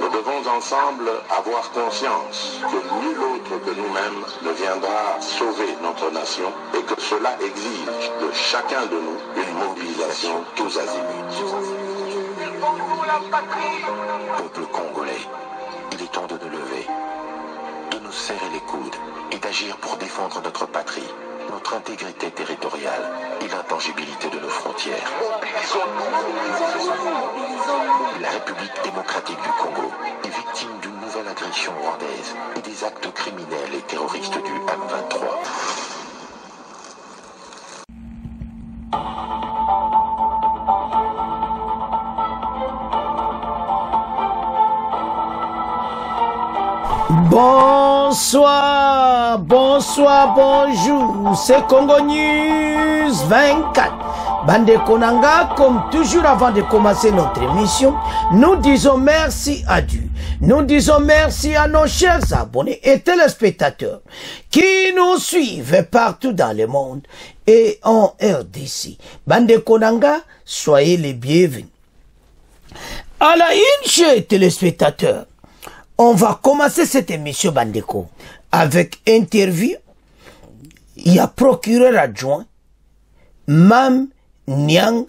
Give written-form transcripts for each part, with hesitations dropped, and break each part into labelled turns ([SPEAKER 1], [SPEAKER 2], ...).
[SPEAKER 1] Nous devons ensemble avoir conscience que nul autre que nous-mêmes ne viendra sauver notre nation et que cela exige de chacun de nous une mobilisation tous azimuts.
[SPEAKER 2] Peuple congolais, il est temps de nous lever, de nous serrer les coudes et d'agir pour défendre notre patrie, notre intégrité territoriale et l'intangibilité de nos frontières. La République démocratique du Congo est victime d'une nouvelle agression rwandaise et des actes criminels et terroristes du M23.
[SPEAKER 3] Bonsoir, bonsoir, bonjour, c'est Congo News 24. Bande Konanga, comme toujours avant de commencer notre émission, nous disons merci à Dieu. Nous disons merci à nos chers abonnés et téléspectateurs qui nous suivent partout dans le monde et en RDC. Bande Konanga, soyez les bienvenus. À la une, chers téléspectateurs, on va commencer cette émission Bandeko avec interview. Il y a procureur adjoint Mam Nyang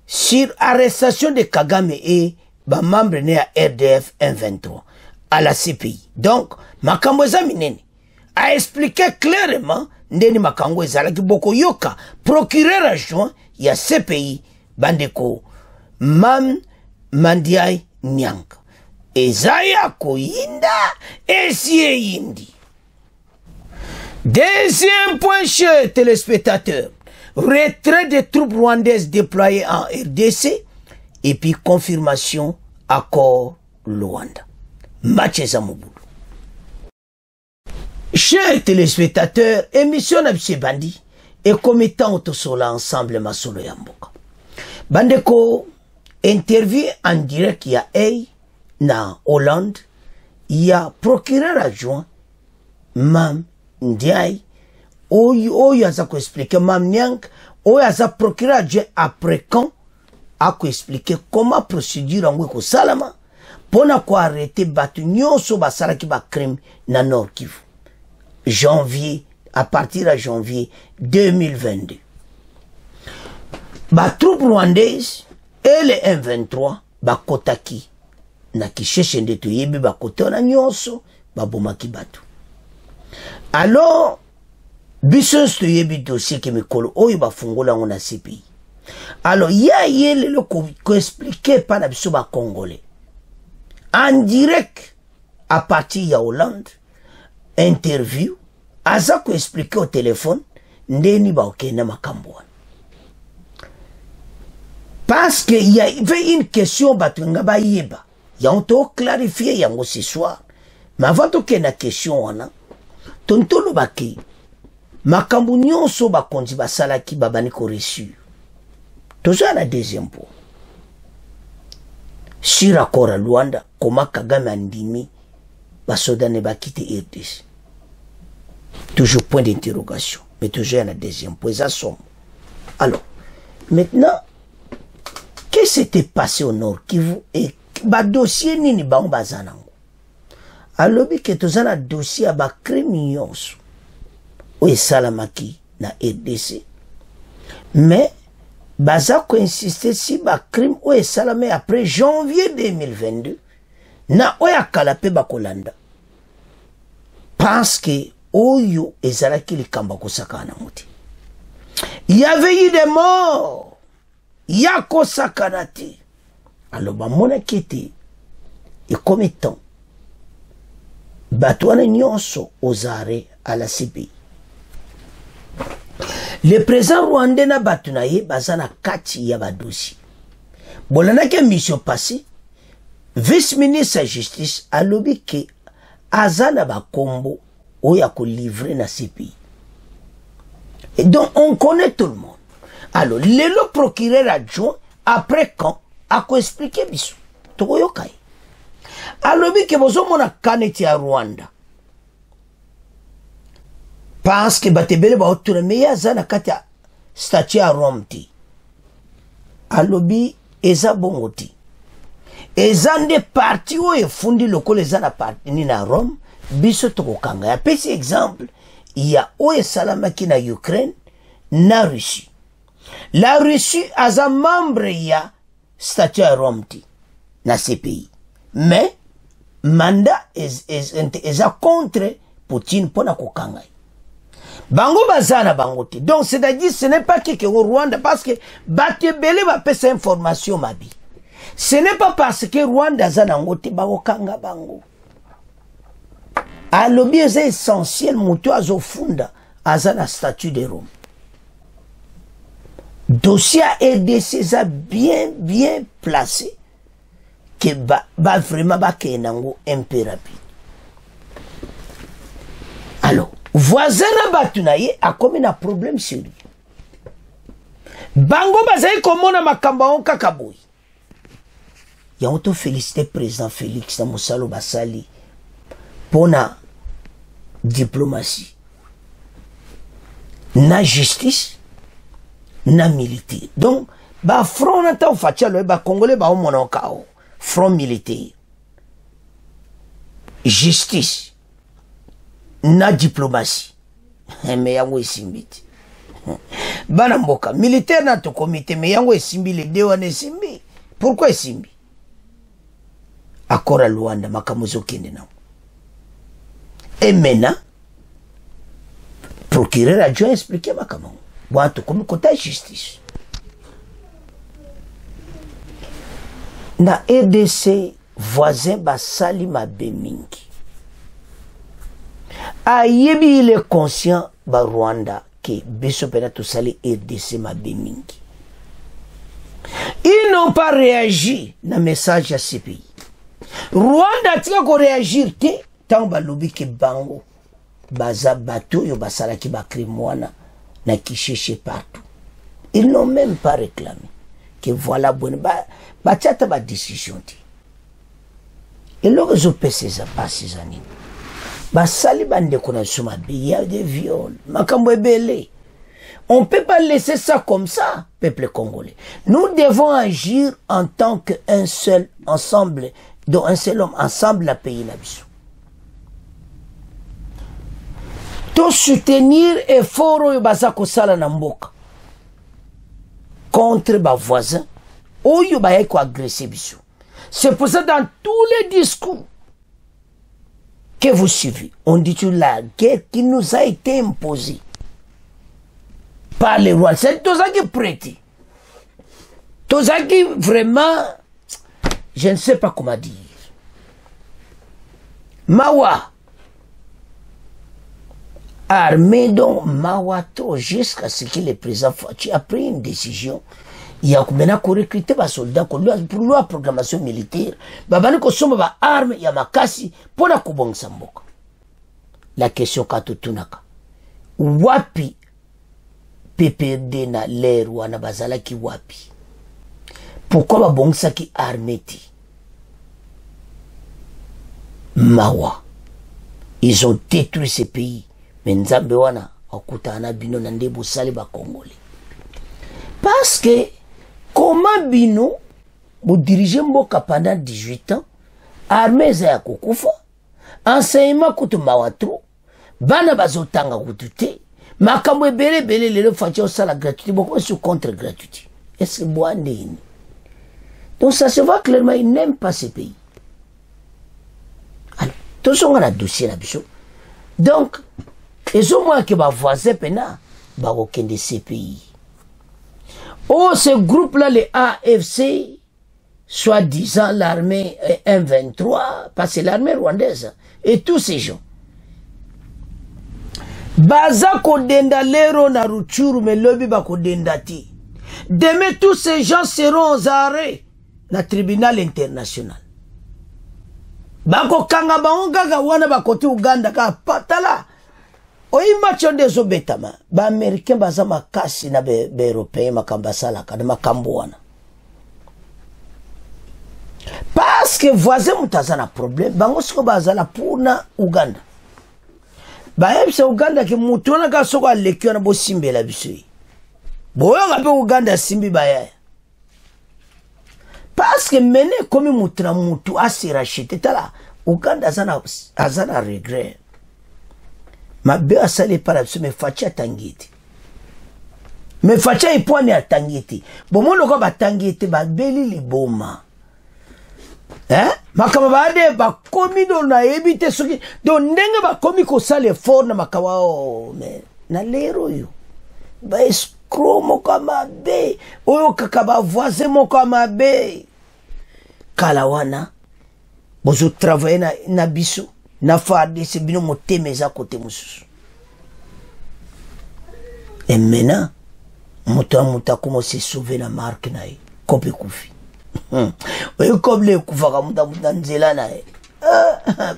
[SPEAKER 3] sur arrestation de Kagame et membre né à RDF 123 à la CPI. Donc, Makamboza Minene a expliqué clairement Ndeni Makamboza la Kiboko Yoka, procureur adjoint, il y a CPI Bandeko Mam Mandiaï Nyang. Ezaya Koyinda Esie Yindi. Deuxième point, chers téléspectateurs, retrait des troupes rwandaises déployées en RDC et puis confirmation accord Luanda. Match Zamouboulou. Chers téléspectateurs, émission Nabise Bandi et commettant autosola ensemble Masolo Yamboka. Bandeko interview en direct il y a na Hollande, il y a procureur adjoint Mam Ndiaye, oyo aza ko expliquer Mam Nyang, oyo aza procureur adjoint après quand a ko expliquer comment procédure en ko salama pona ko arrêter batu nyonso basala ki ba crime na Nord Kivu. Janvier, à partir de janvier 2022. Ba troupe rwandaise et les M23 ba kotaki na kisheshe ndetu yebi bakote na nyonso babomaki batu. Alors biso sto yebi dossier ke mikolo oyo bafungola ngona CPI. Alors ya yele le ko expliquer pa na biso ba congolais en direct à partir ya Hollande interview aza ko expliquer au téléphone ndeni ba okena makambo. Parce que il y avait une question batwenga ba yeba. Ya on to clarifier yango ce soir. Mais avant to kena question wana, tontolo baki makambu nyonso bakonzi basalaki babani ko reçu. Toza la deuxième point. Sur accord à Luanda, comment Kagame andimi basoda ne bakite RDC. Toujours point d'interrogation, mais toujours la deuxième point ça somme. Alors, maintenant, qu'est-ce qui s'était passé au Nord Kivu et ba dossier nini bango bazanango alobi ke tozana dossier ba crime nyonso o esalamaki na RDC mais baza ko insister si ba crime o esalame après janvier 2022 na o yakala pe bakolanda parce que oyo ezalaki likamba kosakana muti il y avait eu des morts yako sakanati. Alors, mon inquiétude est comme étant Batouane Nyonso aux arrêts à la CPI. Le président rwandais na Batounaye bazana kati ya badosi. Bolana ke mission passée, vice-ministre de la justice a lobby que azana ba kombo oya ko livrer na CPI. Et donc on connaît tout le monde. Alors, le procureur adjoint après quand a ko expliquer biso tokoyokai alobi ke bozomona kaneti ya Rwanda parce que batebele ba otuna meya zana kati ya statut ya Rome ti alobi eza bongoti ezande parti o efundi lokolo ezana parti ni na Rome biso tokokanga ya pesi exemple ya o esalamaki na Ukraine na Russie. La Russie aza membre ya statut ya Rome ti na CPI, mais mandat eza contre Poutine pona kokanga. Bango bazana bango te. Donc c'est-à-dire ce n'est pas que au Rwanda parce que batebele va pesa information mabi. Ce n'est pas parce que Rwanda zana ngote bango kanga bango. Alobi est essentiel muto azofunda azana statut de Rome. Dossier RDC ça bien placé que ba vraiment ba kenango un peu rapide. Alors, voisin na batunaye a comme un problème sur lui. Bango bazai komona makamba on kakaboy. Ya on te féliciter président Félix na Moussalo Basali pour la diplomatie, na justice, na militaire. Donc, ba front na ta ofachalo ba congolais ba omona okao. Front militaire, justice, na diplomatie. Mais yango esimbiti. Bana mboka militaire na to comité mais yango esimbi les deux wana esimbi. Pourquoi esimbi? Accord à Luanda makamuzo kende na. Et maintenant procureur adjoint expliquer makamu. Wantu comme côté justice. Na RDC voisin basali mabe mingi. Ayebi il est conscient ba Rwanda que biso pena to sali RDC mabe mingi. Ils n'ont pas réagi na message à CPI. Rwanda tika ko réagir te tant ba lobi ke bango baza bato yo basala ki ba krimwana na kicheche partout. Ils n'ont même pas réclamé que voilà bonne ba tata ba décision ti. Et là je peux ces années. Ba sali bande kona suma il y a des viols, makambo ebele. On peut pas laisser ça comme ça, peuple congolais. Nous devons agir en tant qu'un seul ensemble, dont un seul homme ensemble la pays na biso. To soutenir effort oyo baza kosala na mboka contre ba voisins oyo ba yako agresser biso. C'est pour ça dans tous les discours que vous suivez, on dit que la guerre qui nous a été imposée par les rois, c'est tout ça qui est prêté. Tout ça qui vraiment, je ne sais pas comment dire. Mawa, armé donc Mawa trop jusqu'à ce que le président Fachi a pris une décision. Il y a maintenant qu'on recruter des soldats pour la programmation militaire. Babani ko soma ba arme ya makasi pour la kubongsa mboka. La question katutunaka. Wapi PPRD na l'air wana bazala ki wapi? Pourquoi babongsa ki arme ti? Mawa. Ils ont détruit ce pays. Mais nzambe wana okutana bino na ndebo sali ba Congolais. Parce que comment bino vous dirigez mboka pendant 18 ans, armée za ya kukufa, enseignement kutu mawatro, bana bazotanga kutute, makambo bele lelo fachi osala gratuité, beaucoup sur contre gratuité. Est-ce que boandeni? Donc ça se voit clairement, ils n'aiment pas ce pays. Alors, tout ça on a dossier là biso. Donc, les au moins que ba voisin pena, ba aucun de ces pays. Oh, ce groupe-là, les AFC, soi-disant l'armée M23, parce que l'armée rwandaise, et tous ces gens. Baza kodenda lero na ruchuru me lobi ba kodenda ti. Demain, tous ces gens seront aux arrêts na tribunal international. Bako kanga baonga wana bakoti Uganda ka patala. Oyi macho ndezo betama ba Americain baza makasi na be Européen makambasala ka makambo wana. Parce que voisin mutazana problème bango siko bazala pour na Uganda. Ba yebse Uganda ke mutu wana ka soko alekyo na bo simbela biso. Boyo ngape Uganda simbi baya. Parce que mene comme mutra mutu a se racheté tala Uganda azana regret. Ma be asale para me facha tangiti. Me facha ipone a tangiti. Bomono ko ba tangiti ba beli liboma. Makama bade ba komi do na ebite soki do ndenge ba komi ko sale fort na makawa o me na lero yo. Ba escrow mo kama be oyo kakaba voisin mo kama be kalawana bozo travailler na biso na farde se bino motemeza kote mususu et maintenant muta como se sauver na marque na ye kope kufi oyo koble kufaka muta nzela na ye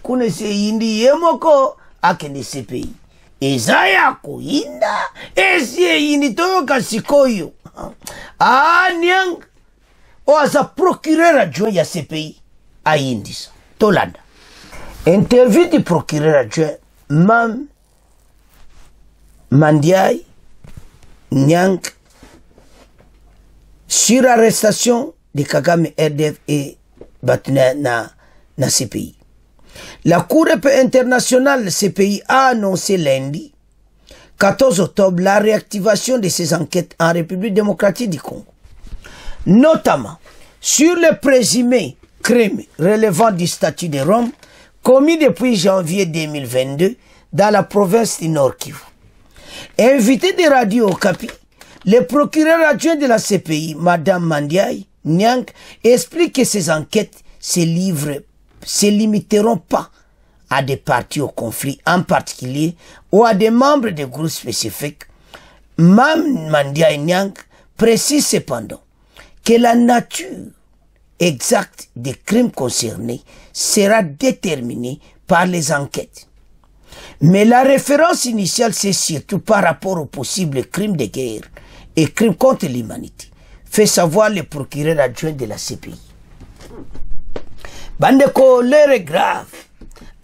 [SPEAKER 3] kune se yindi yemoko akende CPI eza yako inda esie yindi toyoka sikoyo Niang oaza procureur adjoint ya CPI a yindisa tolanda interview du procureur adjoint Mam Mandiaye Nyang sur arrestation de Kagame RDF et Batna na CPI. La Cour internationale CPI a annoncé lundi 14 octobre la réactivation de ces enquêtes en République démocratique du Congo, notamment sur les présumés crimes relevant du statut de Rome commis depuis janvier 2022 dans la province du Nord Kivu. Invité de Radio Okapi, le procureur adjoint de la CPI, Madame Mandiaye Nyang, explique que ces enquêtes se limiteront pas à des parties au conflit en particulier ou à des membres de groupes spécifiques. Mme Mandiaye Nyang précise cependant que la nature exacte des crimes concernés sera déterminée par les enquêtes. Mais la référence initiale, c'est surtout par rapport aux possibles crimes de guerre et crimes contre l'humanité, fait savoir le procureur adjoint de la CPI. Bandeko, l'heure est grave.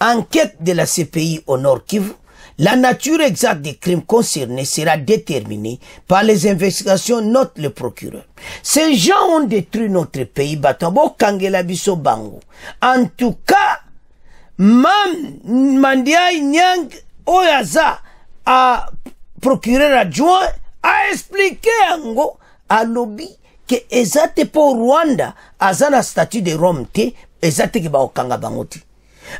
[SPEAKER 3] Enquête de la CPI au Nord Kivu, la nature exacte des crimes concernés sera déterminée par les investigations, note le procureur. Ces gens ont détruit notre pays, Batambo Kangela Biso Bango. En tout cas, Mandiaye Nyang Oyaza, a procureur adjoint, a expliqué Ango à lobby que ezate pour Rwanda, azana statut de Rome te, ezate ki ba okanga bangoti.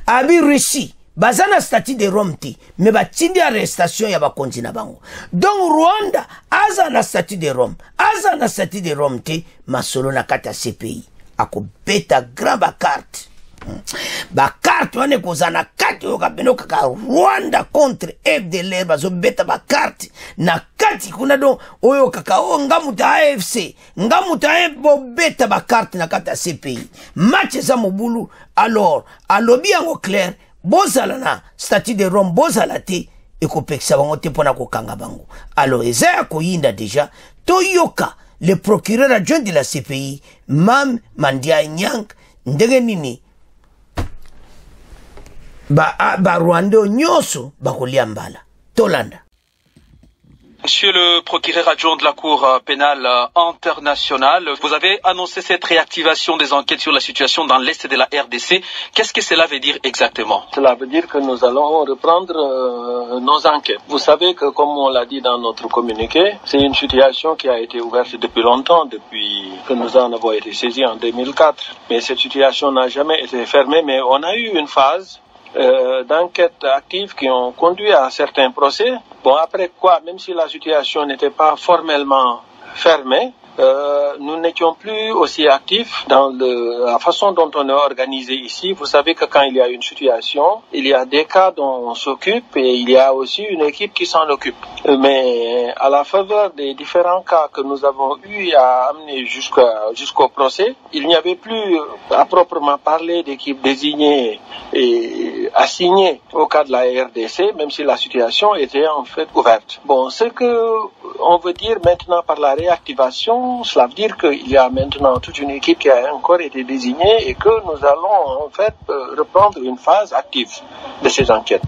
[SPEAKER 3] Abi Russie, bazana statut de Rome te, me ba tindi arrestation ya ba kontina bango. Donc Rwanda, azana statut de Rome, azana statut de Rome te, masolo na kata CPI. Ako beta grand ba carte. Ba carte wane kozana kati yoka beno kaka Rwanda contre FDLR bazo beta ba carte na kati kuna don oyo kaka o ngamuta AFC ngamuta bo beta ba carte na kata CPI match za mobulu. Alors alobi yango clair bozala na statut de Rome bozala te ekopekisa bango te pona kokanga bango. Alors ezaya koyinda déjà toyoka le procureur adjoint de la CPI Mam Mandiaye Nyang ndenge nini ba Rwanda nyoso bakolia mbala tolanda.
[SPEAKER 4] Monsieur le procureur adjoint de la Cour pénale internationale, vous avez annoncé cette réactivation des enquêtes sur la situation dans l'Est de la RDC. Qu'est-ce que cela veut dire exactement?
[SPEAKER 5] Cela veut dire que nous allons reprendre nos enquêtes. Vous savez que, comme on l'a dit dans notre communiqué, c'est une situation qui a été ouverte depuis longtemps, depuis que nous en avons été saisis en 2004. Mais cette situation n'a jamais été fermée, mais on a eu une phase d'enquêtes actives qui ont conduit à certains procès. Bon, après quoi, même si la situation n'était pas formellement fermée, nous n'étions plus aussi actifs dans la façon dont on est organisé ici. Vous savez que quand il y a une situation, il y a des cas dont on s'occupe et il y a aussi une équipe qui s'en occupe. Mais à la faveur des différents cas que nous avons eu à amener jusqu'au procès, il n'y avait plus à proprement parler d'équipe désignée et assignée au cas de la RDC, même si la situation était en fait ouverte. Bon, ce que on veut dire maintenant par la réactivation, cela veut dire qu'il y a maintenant toute une équipe qui a encore été désignée et que nous allons en fait reprendre une phase active de ces enquêtes.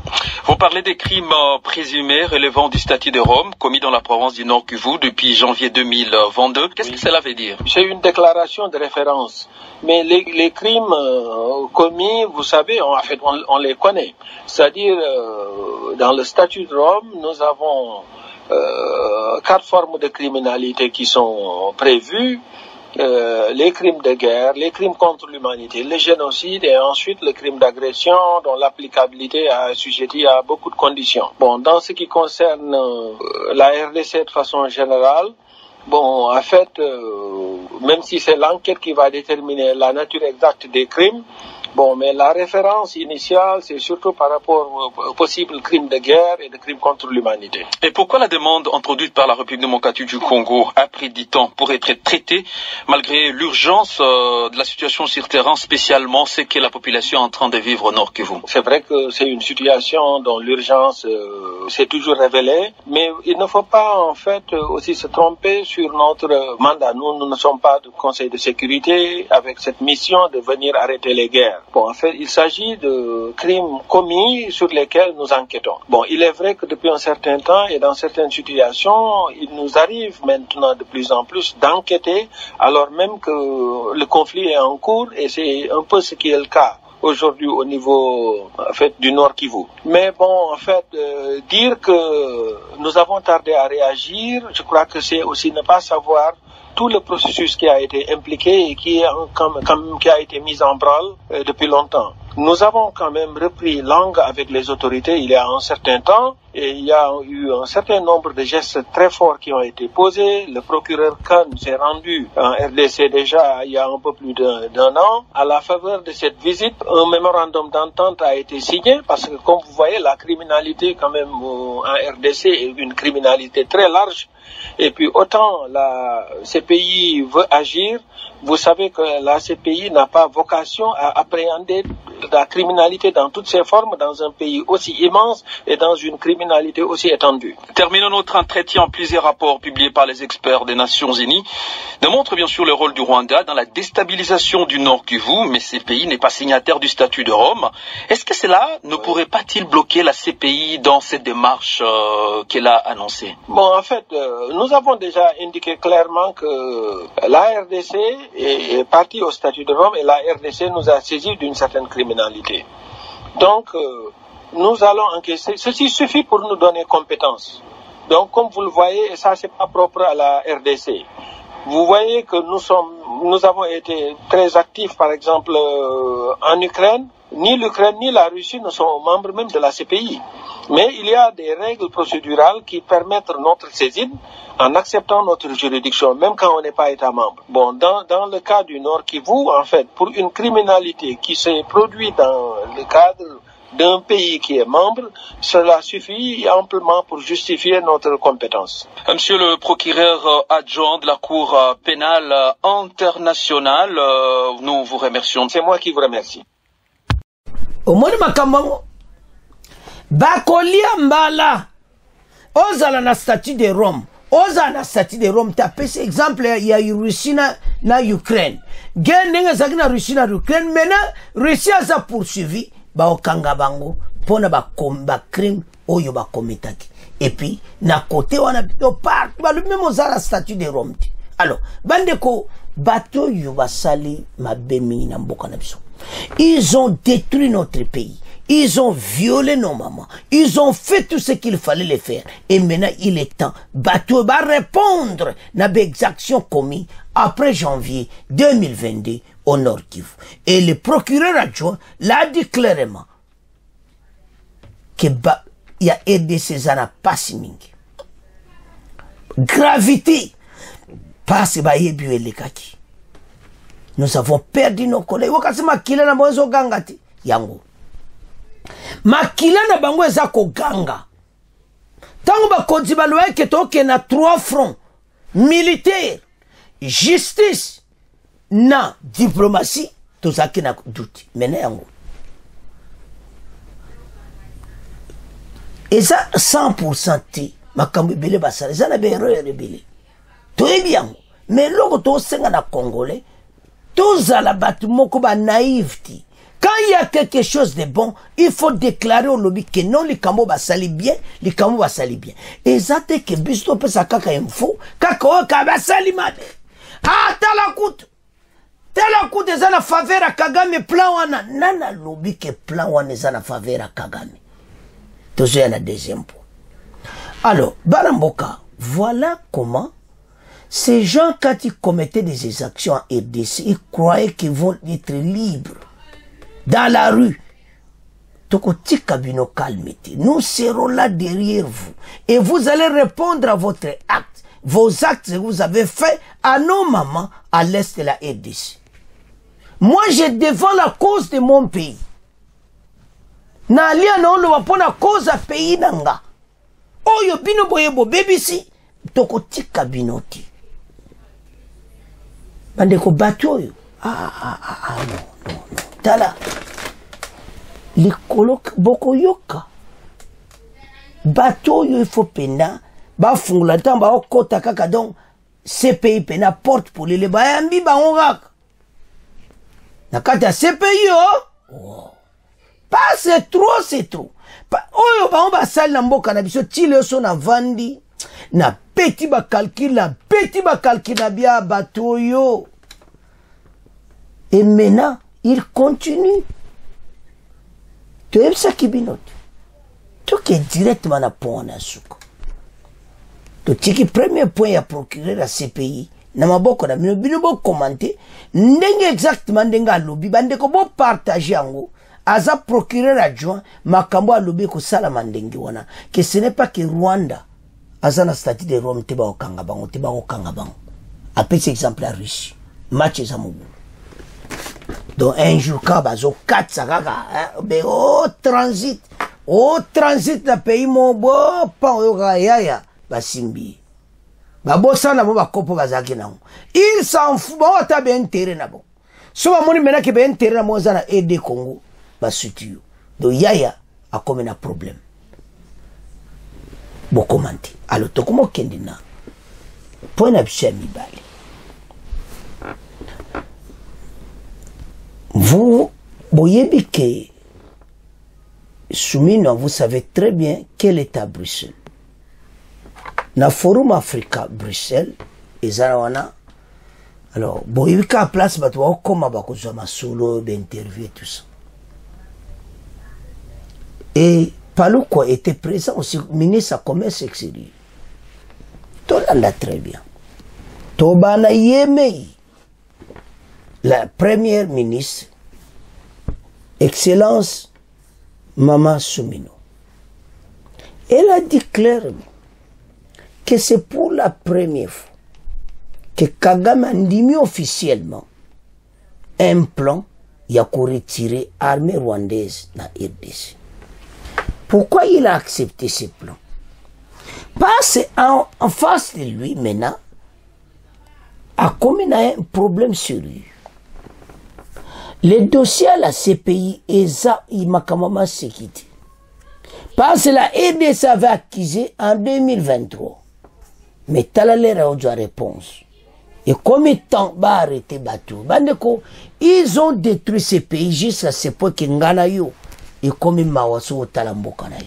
[SPEAKER 4] Vous parlez des crimes présumés relevant du statut de Rome commis dans la province du Nord Kivu depuis janvier 2022. Qu'est-ce que cela veut dire?
[SPEAKER 5] C'est une déclaration de référence. Mais les crimes commis, vous savez, en fait, on les connaît. C'est-à-dire, dans le statut de Rome, nous avons 4 formes de criminalité qui sont prévues. Les crimes de guerre, les crimes contre l'humanité, le génocide et ensuite le crime d'agression dont l'applicabilité est assujettie à beaucoup de conditions. Bon, dans ce qui concerne la RDC de façon générale, bon, en fait, même si c'est l'enquête qui va déterminer la nature exacte des crimes, bon, mais la référence initiale, c'est surtout par rapport aux possibles crimes de guerre et de crimes contre l'humanité.
[SPEAKER 4] Et pourquoi la demande introduite par la République démocratique du Congo a pris du temps pour être traitée, malgré l'urgence de la situation sur terrain, spécialement ce que la population est en train de vivre au Nord Kivu?
[SPEAKER 5] C'est vrai que c'est une situation dont l'urgence s'est toujours révélée, mais il ne faut pas en fait aussi se tromper sur notre mandat. Nous ne sommes pas du Conseil de sécurité avec cette mission de venir arrêter les guerres. Bon, en fait, il s'agit de crimes commis sur lesquels nous enquêtons. Bon, il est vrai que depuis un certain temps et dans certaines situations, il nous arrive maintenant de plus en plus d'enquêter alors même que le conflit est en cours et c'est un peu ce qui est le cas aujourd'hui au niveau en fait, du Nord Kivu. Mais bon, en fait, dire que nous avons tardé à réagir, je crois que c'est aussi ne pas savoir tout le processus qui a été impliqué et qui a été mis en branle depuis longtemps. Nous avons quand même repris langue avec les autorités il y a un certain temps et il y a eu un certain nombre de gestes très forts qui ont été posés. Le procureur Khan s'est rendu en RDC déjà il y a un peu plus d'un an. À la faveur de cette visite, un mémorandum d'entente a été signé parce que comme vous voyez, la criminalité quand même en RDC est une criminalité très large. Et puis autant la CPI veut agir, vous savez que la CPI n'a pas vocation à appréhender la criminalité dans toutes ses formes dans un pays aussi immense et dans une criminalité aussi étendue.
[SPEAKER 4] Terminons notre entretien. Plusieurs rapports publiés par les experts des Nations Unies démontrent bien sûr le rôle du Rwanda dans la déstabilisation du Nord Kivu, mais ce pays n'est pas signataire du statut de Rome. Est-ce que cela ne pourrait pas-il bloquer la CPI dans cette démarche qu'elle a annoncée?
[SPEAKER 5] Bon, en fait, nous avons déjà indiqué clairement que la RDC est partie au statut de Rome et la RDC nous a saisi d'une certaine criminalité. Donc, nous allons encaisser. Ceci suffit pour nous donner compétence. Donc, comme vous le voyez, et ça, c'est pas propre à la RDC. Vous voyez que nous avons été très actifs, par exemple, en Ukraine. Ni l'Ukraine ni la Russie ne sont membres même de la CPI. Mais il y a des règles procédurales qui permettent notre saisine en acceptant notre juridiction, même quand on n'est pas État membre. Bon, dans le cas du Nord Kivu, en fait, pour une criminalité qui s'est produite dans le cadre d'un pays qui est membre, cela suffit amplement pour justifier notre compétence.
[SPEAKER 4] Monsieur le procureur adjoint de la Cour pénale internationale, nous vous remercions.
[SPEAKER 5] C'est moi qui vous remercie.
[SPEAKER 3] Omoni makambango bakolia mbala ozala na statut de Rome, ozala na statut de Rome. Tapesi exemple ya Russie na Ukraine, gendenge zaki na Russie na Ukraine. Maintenant Russie aza poursuivi baokanga bango pona ba crime oyo ba kometaki, et puis na côté wana bito part ba le même ozala statut de Rome. Alors bandeko bato yo basali mabemi na mboka na biso. Ils ont détruit notre pays. Ils ont violé nos mamans. Ils ont fait tout ce qu'il fallait les faire. Et maintenant, il est temps. Bateau va répondre à des exactions commises après janvier 2022 au Nord Kivu. Et le procureur adjoint l'a dit clairement que il y a aidé ces années pas si mingi. Gravité. Pas si bayebi les kaki. Nous avons perdu nos collègues. Wakasi makila na mwezo ganga ti yango. Makila na bango eza ko ganga. Tango ba kodi balwe ke toke na 3 fronts: militaire, justice, na diplomatie, tozaki na douti. Mena yango. Eza 100% ti makambo ebele basala eza na baerreur ebele toyebi yango mais loko tosenga na congolais tozala bato moko banaïve ti quand il y a quelque chose de bon il faut déclarer au lobby que non likambo basali bien likambo basali bien eza te ke biso topesa kaka info kaka oyo ka basali mabe tala kutu eza na faveur ya Kagame plan wana nana lobi ke plan wana eza na faveur ya Kagame tozoya na deuxième point. Alors bana mboka, voilà comment ces gens, quand ils commettaient des exactions en RDC, ils croyaient qu'ils vont être libres dans la rue. Nous serons là derrière vous et vous allez répondre à votre acte, vos actes que vous avez faits à nos mamans à l'est de la RDC. Moi, je défends la cause de mon pays. Nalia na olo wapona cause à pays nanga. Oyo bino boyebo BBC toko tika binoti. Bandeko batu oyo. Non. Tala. Likolo boko yoka. Batu oyo il faut pena. Ba fungula tamba okota kaka donc CPI pena porte pour les bayambi ba ngaka. Nakata CPI oh. Pas c'est trop. Oyo ba on ba sal na mboka na biso tile so na vandi na petit ba calcul na bia batoyo. Et maintenant, il continue. Tu es ça qui binote. Tout qui est directement na point na suko. Tu tiki premier point à procurer la CPI. Na maboko na bino bo commenter ndenge exactement ndenga lobby bande ko bo partager yango. Aza procureur adjoint makambo a lobby ko sala mandenge wana que ce n'est pas que Rwanda aza na statut de Rome te ba okanga bango a petit exemple la Russie match za mubu donc un jour ka bazo 4 sakaka transit na pays mo bo pa oyo yaya basimbi babosana bo bakopo bazaki nango il s'en fout ba ota be intérêt na bo so ba moni mena ke be intérêt na mo za na aider Congo basutu do yaya a comme un problème bon commenter alors to comment kendina point na mibali vous voyez que Soumino vous savez très bien quel est à Bruxelles na forum Africa Bruxelles ezana alors boyebi ka place bato ba koma ba kozwa masolo d'interview et tout ça. Et Palouko était présent aussi, ministre à commerce extérieur. Tout l'a très bien. Tobana Yemei, la première ministre, Excellence Mama Soumino. Elle a dit clairement que c'est pour la première fois que Kagame a mis officiellement un plan pour retirer l'armée rwandaise dans RDC. Pourquoi il a accepté ce plan? Parce qu'en face de lui, maintenant, a comme un problème sérieux. Le dossier à la CPI est immakamama sécurité. Parce que la RDC avait accusé en 2023. Mais Talalera a eu réponse. Et combien de temps va arrêter Batou? Ils ont détruit ce pays jusqu'à ce point que Ngana yo. Et comme il m'a waso talamboka na yo.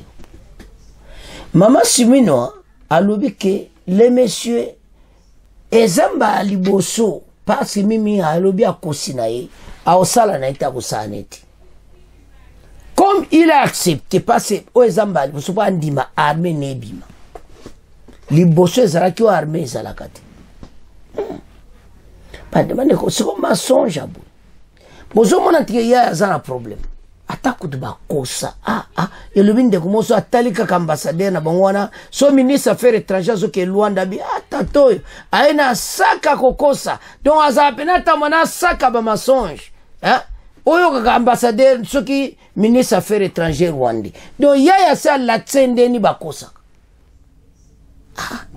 [SPEAKER 3] Maman Soumino a lobi que les messieurs ezamba liboso parce que mimi a lobi a kosinaye a osala na ita kosaneti. Comme il a accepté parce que o ezamba liboso pa ndima armée nebima. Liboso ezalaki o armée ezalakati. Pas demande ko c'est comme mensonge abou. Bozo mona tike ya azana problème. Ataku de bakosa et le bin de komoso atalika ambassadeur na bangwana so ministre affaires étrangères zo ke Luanda bi atatoyo aina saka kokosa donc azapena tamana saka ba mensonge oyo ka ambassadeur soki ministre affaires étrangères Rwanda donc yaya sa la tsende ni bakosa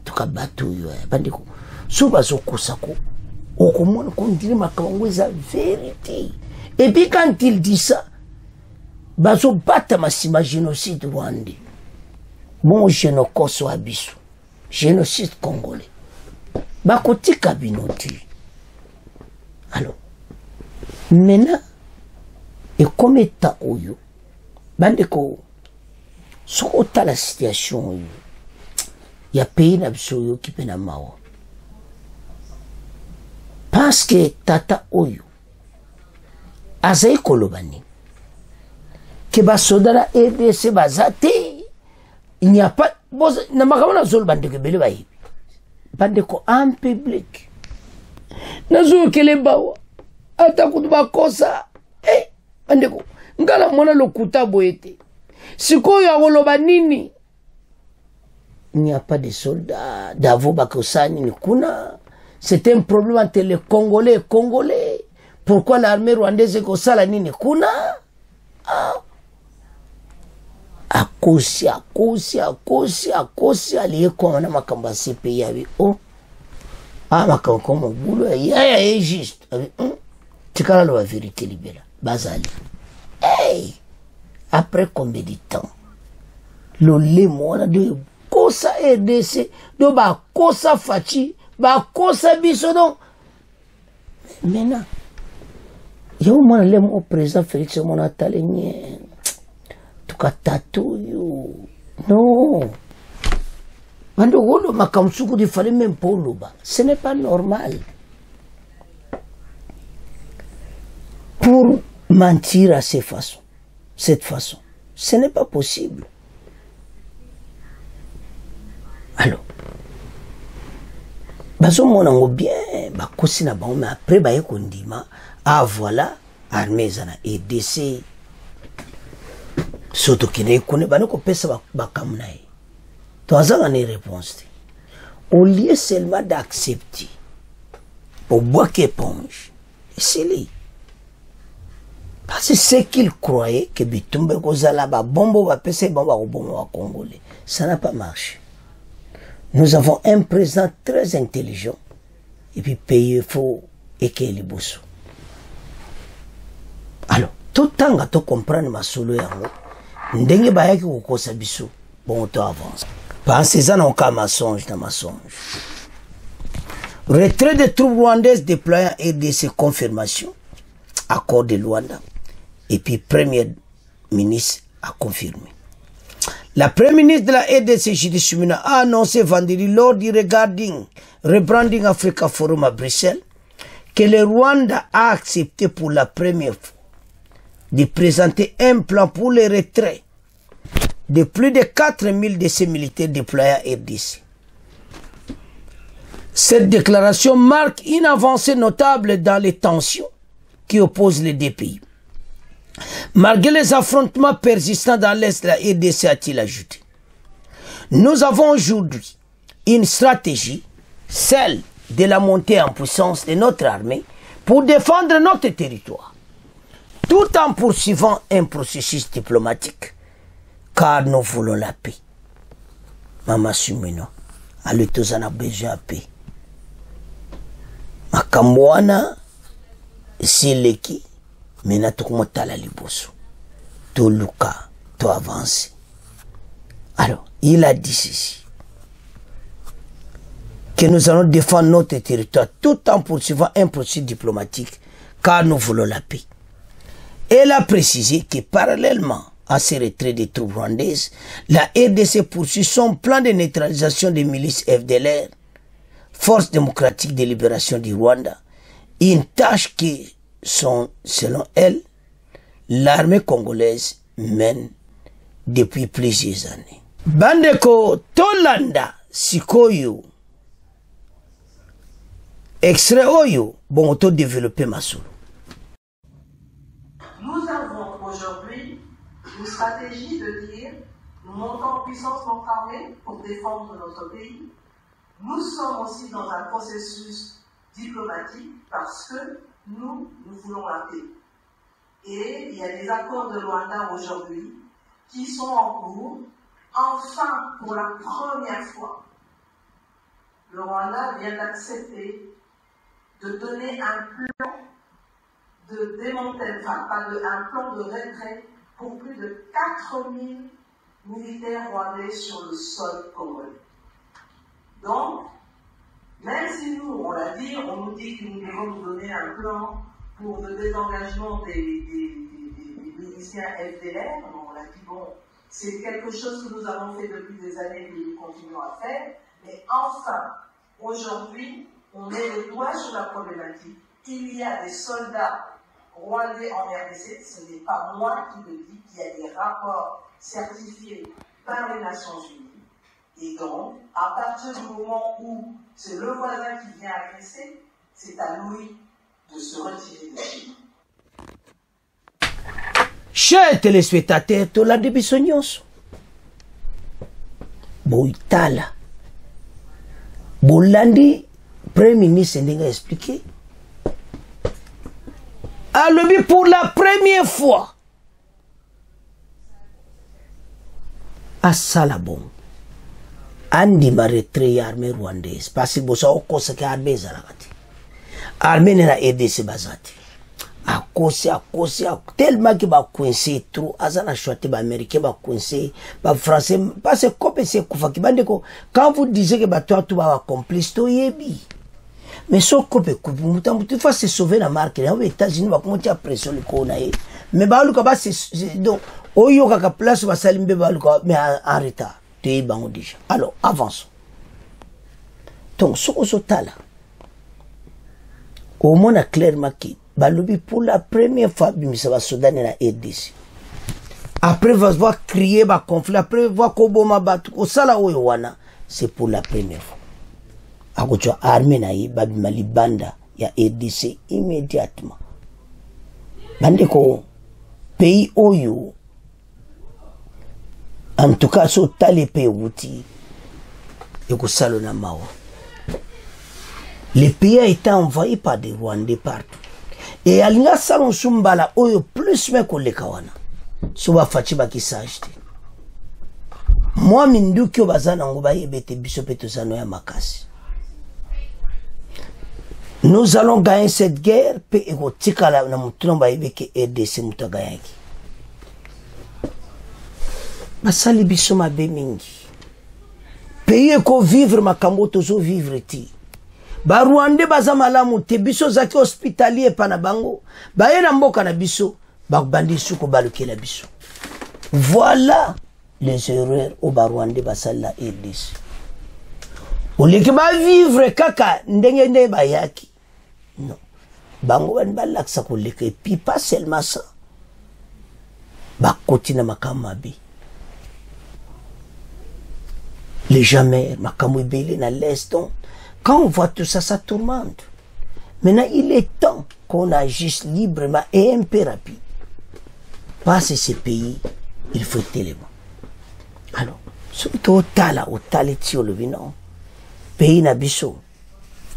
[SPEAKER 3] tuka batu yo bandiko so bazo kosa ko okomona ko ndire makango za vérité et puis quand il dit ça bazo bata masima génocide Rwanda bon génokoso abiso génocide congolais. Bakotika binoti. Alors, maintenant, et comme état oyo, bandeko, sokota la situation oyo, ya pays na biso oyo ki pe na mawa. Parce que tata oyo, azayi kolobani, que ba sodara RDC bazate, il n'y a pas, na makamana zol bandeko bele bayi. Bandeko en public. Nazo kele bawa. Ata kutuba kosa. Bandeko. Ngala mwana lokuta boete. Siko ya woloba nini. Il n'y a pas de soldats. Davo bakosani ni kuna. C'est un problème entre les Congolais et Congolais. Pourquoi l'armée rwandaise est kosala nini kuna? Akosi aliye kwa wana makamba CPI yabi makamba komo bulu ya juste tikala la vérité libéra bazali après combien de temps le mona de kosa RDC do ba kosa fachi ba kosa biso donc maintenant yo mona le mo président Félix mona talenye tukatatuyo non bando wolo makamsuku di fallait même pas loba ce n'est pas normal pour mentir à cette façon ce n'est pas possible. Alors bazo monango bien bakosi na bango mais après baye kondima voilà armée zana RDC soto kine kone banoko pesa bakamunaye toazanga ne réponse au lieu seulement d'accepter au bois qu'éponge c'est lui parce que ce qu'il croyait que bitumbe kozala ba bombo ba pesa bomba ko bomba wa congolais ça n'a pas marché. Nous avons un président très intelligent et puis payé faux et qu'il est bosso. Alors tout temps à to comprendre ma solo yango ndenge bayaki kokosa biso bon to avance parce ça non ka mensonge na mensonge. Retrait des troupes rwandaises déployant RDC confirmation accord de Luanda et puis premier ministre a confirmé. La première ministre de la RDC Judith Suminwa a annoncé vendredi lors du Rebranding Africa Forum à Bruxelles que le Rwanda a accepté pour la première fois de présenter un plan pour le retrait de plus de 4000 de ses militaires déployés à RDC. Cette déclaration marque une avancée notable dans les tensions qui opposent les deux pays. Malgré les affrontements persistants dans l'Est de la RDC, a-t-il ajouté. Nous avons aujourd'hui une stratégie, celle de la montée en puissance de notre armée pour défendre notre territoire, tout en poursuivant un processus diplomatique, car nous voulons la paix. Mama Sumino, allez tous en a besoin de paix. Makamwana, c'est l'équipe. Maintenant, tout le monde a la liboso. Tout le cas, tout avance. Alors, il a dit ceci. Que nous allons défendre notre territoire tout en poursuivant un processus diplomatique, car nous voulons la paix. Elle a précisé que parallèlement à ces retraits des troupes rwandaises, la RDC poursuit son plan de neutralisation des milices FDLR, Force démocratique de libération du Rwanda, une tâche qui selon elle, l'armée congolaise mène depuis plusieurs années. Bandeko Tolanda Sikoyo extrait Oyo bon auto-développer Masolo.
[SPEAKER 6] Nous avons aujourd'hui une stratégie de dire nous montons en puissance notre armée pour défendre notre pays. Nous sommes aussi dans un processus diplomatique parce que nous voulons la paix. Et il y a des accords de Luanda aujourd'hui qui sont en cours. Enfin, pour la première fois, le Rwanda vient d'accepter de donner un plan de démantèlement, un plan de retrait pour plus de 4000 militaires rwandais sur le sol congolais. Donc, même si nous, on l'a dit, on nous dit que nous devons nous donner un plan pour le désengagement des miliciens FDLR, on l'a dit, bon, c'est quelque chose que nous avons fait depuis des années et que nous continuons à faire, mais enfin, aujourd'hui, on met le doigt sur la problématique. Il y a des soldats rwandais en RDC, ce n'est pas moi qui le dis, il y a des rapports certifiés par les Nations Unies. Et donc, à partir du moment où c'est le voisin qui vient agresser, c'est à lui de se retirer de chez nous.
[SPEAKER 3] Chers téléspectateurs, tu l'as dit, Bissognos. Boitala. Bolandi, Premier ministre, n'a expliqué. Alors, pour la première fois, à Salabon, Andi m'a retraité l'armée rwandaise. Parce que vous avez dit que l'armée est l'armée n'a aidé ces bazati. À cause, tellement que va coincé trop, azana choisi les Américains va coincé, les Français, parce que comme c'est Koufa qui va dire quand vous disiez que toi tu vas complice, tu es bien. Mais ce que tu fais, c'est sauver la marque. Les États-Unis vont commencer à pressionner le Konaï. Mais c'est donc, au Yoka place va salimber mais en retard. Tu es bon déjà. Alors, avance. Donc, ce que tu as là, au moins, a clairement qui, pour la première fois, ça va se donner la RDC. Après, va voir crier, va conflit, après, voir Koboma battre, au sala Oyowana, c'est pour la première fois. Akocho armée naïe, babi mali banda, ya RDC immédiatement. Bande ko, pays Oyo, en tout cas, so tali pays outi, yoko salona mawa. Le pays a été envahi par des Rwandais partout. Et alinga salon sumbala Oyo plus me kole kawana. Soba fachiba ki sajte. Moi mindu kyo bazana ngoba yebete biso peto zano ya makasi. Nous allons gagner cette guerre, puis il faut la mouton que RDC mutagayaki. Masali biso ma bemingi. Pays ko vivre makambo tozo vivre ti. Ba Rwanda bazamala mute biso zaki hospitalier pana bango. Ba yena mboka na biso ba bandi suko balukela biso. Voilà les erreurs au Rwanda basala RDC. Oleke ba vivre kaka ndenge nde bayaki. Non. Bango ban balaksa ko leke, et puis pas seulement ça. Ba kotina makamabi. Les jamais makamu belé na l'est. Quand on voit tout ça, ça tourmente. Maintenant, il est temps qu'on agisse librement et un peu rapide. Parce que ces pays, il faut tellement. Alors, surtout au tala tio le vino. Pays na biso.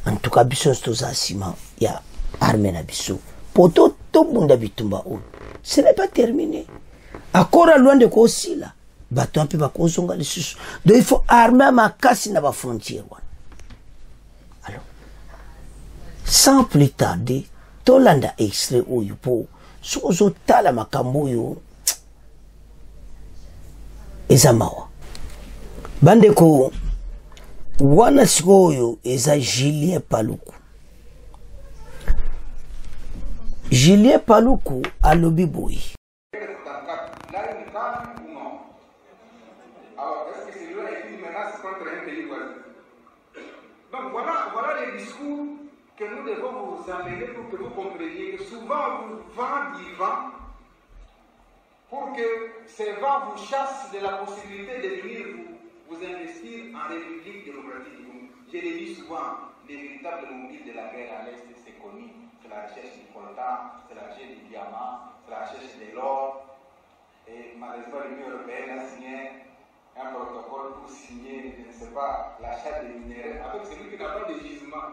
[SPEAKER 3] En tout cas, biso stosasima, il y a armée na biso. Poto to bunda bitumba ou. Ce n'est pas terminé. Encore loin de aussi là. Bato un peu va consommer les sous. Donc il faut armer ma casse na ba frontière. Alors, sans plus tarder, tolanda extrait ou yupo. Sozo tala makambo yo. Ezamawa. Bandeko. Wana sikoyo eza Julien Paluku. Julien Paluku alobi boy.
[SPEAKER 7] Alors, est-ce que celui-là est une menace contre un pays voisin? Donc voilà les discours que nous devons vous amener pour que vous compreniez que souvent vous vend du vent pour que ces vents vous chassent de la possibilité de venir vous investir en République démocratique du Congo. Je l'ai dit souvent, les véritables mobiles de la guerre à l'Est, c'est connu. C'est la recherche du coltan, c'est la recherche du diamant, c'est la recherche de l'or. Et malheureusement, l'Union européenne a signé un protocole pour signer, je ne sais pas, l'achat des minéraux avec celui qui n'a pas de gisement.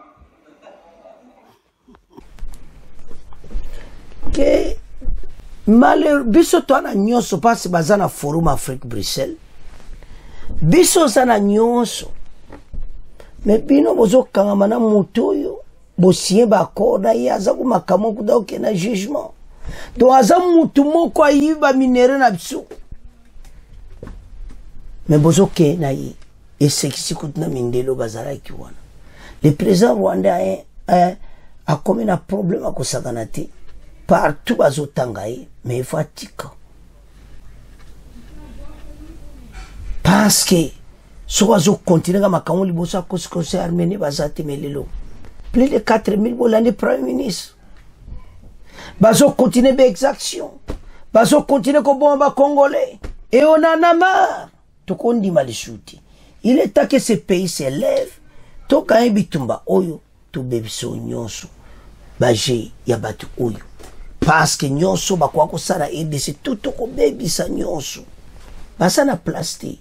[SPEAKER 3] Que malheur, biso toana nyonso passe bazana forum Afrique Bruxelles. Biso sana nyonso. Mais bino bozo kangamana mutoyo, bosien ba koda yaza ku makamo kuda okena jugement. Do aza mutu moko ayiba minéraux na biso. Mais bozo ke na yi et c'est qui na mindelo bazara ki wana. Le président rwandais a comme un problème à kosaganati partout bazotangaye mais il faut atika. Parce que si on continue à makamou liboso kosikose armeni bazate melelo. Plus de 4000 bolani premier ministre. Bazo continue des exactions. Bazo continue ko bomba congolais. Et on en a marre. Tout qu'on dit mal shooter. Il est temps que ce pays s'élève. Tout quand il bitumba oyo, tout bebiso nyonso. Baje ya batu oyo. Parce que nyonso bakwa ko sala RDC tout ko bebisa nyonso. Basa na plastique.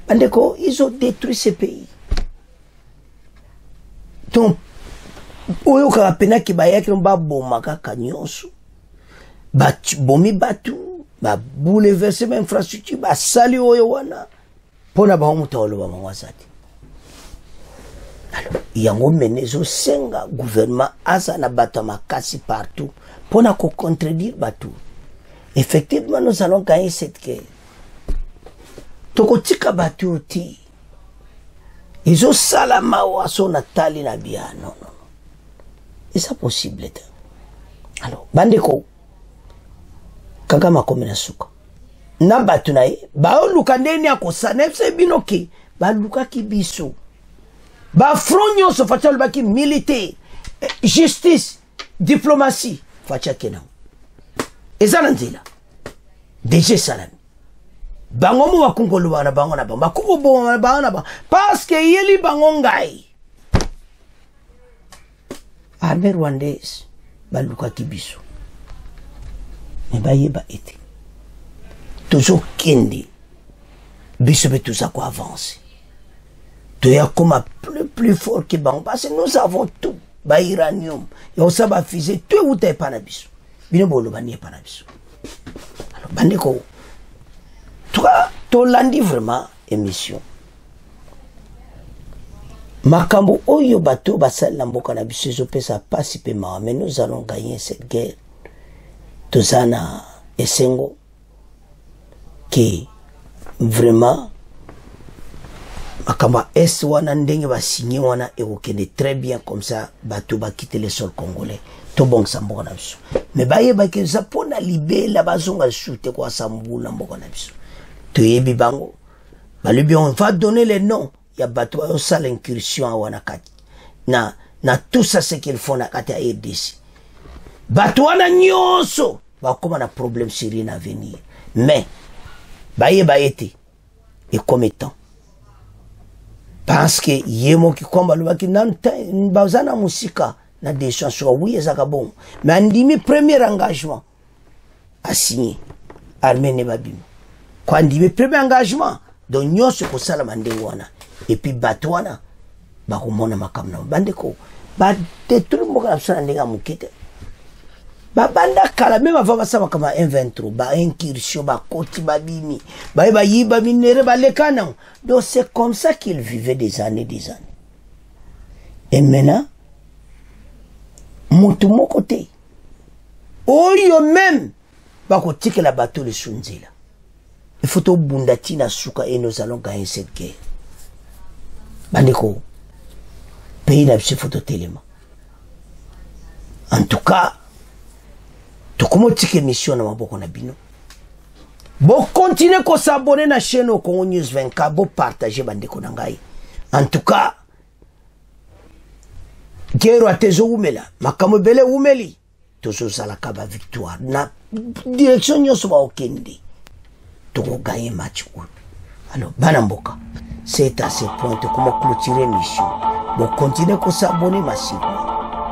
[SPEAKER 3] Bandeko, ils ont détruit ce pays. Donc, oyo ka pena ki bayaki mba bomaka kanyonso. Bomi batu, ba bouleverser infrastructure, ba sali oyo wana. Pona ba homu tawolo ba mawazati. Alors, yango menezo senga gouvernement asa na batu makasi partout. Pona ko contredire batu. Effectivement, nous allons gagner cette guerre. Tokotika batu oti. Ils ont salama wa so natali na bia. Non, non. Est-ce possible? Alors, bandeko. Kagama komena suka. Na batu na ye. Ba luka ndeni akosa. Nefse binoki. Ba luka ki biso. Ba fronyo so facha baki militaire. Justice. Diplomatie. Facha kena. Eza nzela. Deje salami. Bango mu bakungolo bana bango na bango. Bakungo bana bango. Parce que yeli bango ngai. Armée rwandaise, baluka kibiso. Mais bayeba ete. Toujours kende. Biso be tout ça quoi avancer. Tu es comme plus fort que bango. Parce que nous avons tout. Ba uranium. Yo sa ba fusée. Tu ou t'es pas na biso. Bino bolo bani pas na biso. Alors bandeko. Toi, to landi vraiment émission. Makambo oyo bato basal lamboka na biso ezopesa pasi pe mawa, mais nous allons gagner cette guerre. Tozana esengo que vraiment makambo est wana ndenge ba signé wana ekokende très bien comme ça bato ba quitter le sol congolais. To bon samboka na biso. Mais ba yeba ke zapona libela bazonga shute kwa sambula mboka na biso. To yebi bango. Ba lui on va donner les noms. Il y a bateau au sale incursion à Wanakati. Na tout ça c'est qu'ils font na kati à RDC. Bateau na nyonso. Ba comme un problème sérieux à venir. Mais baye bayete et comme étant. Parce que yemo ki komba lu baki nanta bazana musika na des chansons oui ezaka bon. Mais andimi premier engagement à signer armée ne babim. Quand andimi premier engagement donc nyonso ko sala mandenge wana. Et puis batwana ba komona makamna bandeko ba détruire mboka na sala ndenga mukete ba banda kala même avant ba sama kama M23 ba incursion ba koti ba bimi ba yiba minere ba lekana. Donc c'est comme ça qu'ils vivaient des années. Et maintenant mutu mokote oyo même ba ko tike la bateau le sunzila. Il faut to bundati na suka et nous allons gagner cette guerre. Bandeko, pays n'a pas photo téléma. En tout cas, tu comment tu émission na maboko na bino. Bon continuer à s'abonner à la chaîne au Congo News 24, bon partager bandeko nangai. En tout cas, guerre à tezo umela, makamo bele umeli, tozo salaka ba victoire. Na direction nyoso ba okende. Tu vas gagner match. Alors, banamboka. C'est à ce point que comment clôturer l'émission. Bon, continuez à s'abonner massivement.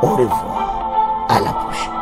[SPEAKER 3] Au revoir. À la prochaine.